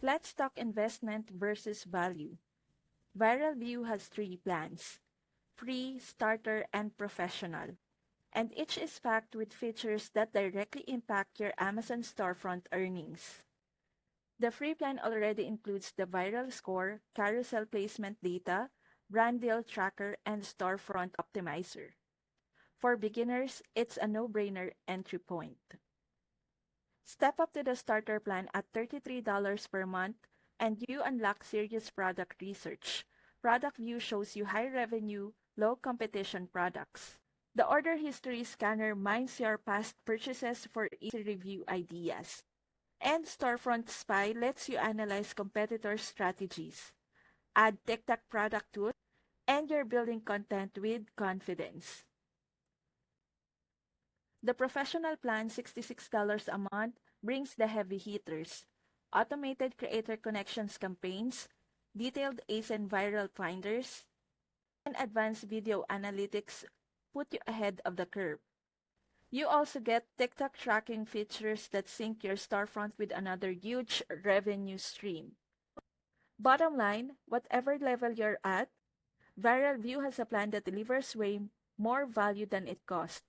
Let's talk investment versus value. Viral Vue has three plans: free, starter, and professional. And each is packed with features that directly impact your Amazon storefront earnings. The free plan already includes the viral score, carousel placement data, brand deal tracker, and storefront optimizer. For beginners, it's a no-brainer entry point. Step up to the starter plan at $33 per month and you unlock serious product research. Product View shows you high revenue, low competition products. The order history scanner mines your past purchases for easy review ideas. And Storefront Spy lets you analyze competitors' strategies. Add TikTok product tools, and you're building content with confidence. The professional plan, $66 a month, brings the heavy hitters: automated creator connections campaigns, detailed ASIN viral finders, and advanced video analytics put you ahead of the curve. You also get TikTok tracking features that sync your storefront with another huge revenue stream. Bottom line, whatever level you're at, Viral View has a plan that delivers way more value than it costs.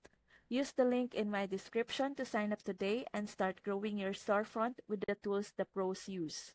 Use the link in my description to sign up today and start growing your storefront with the tools the pros use.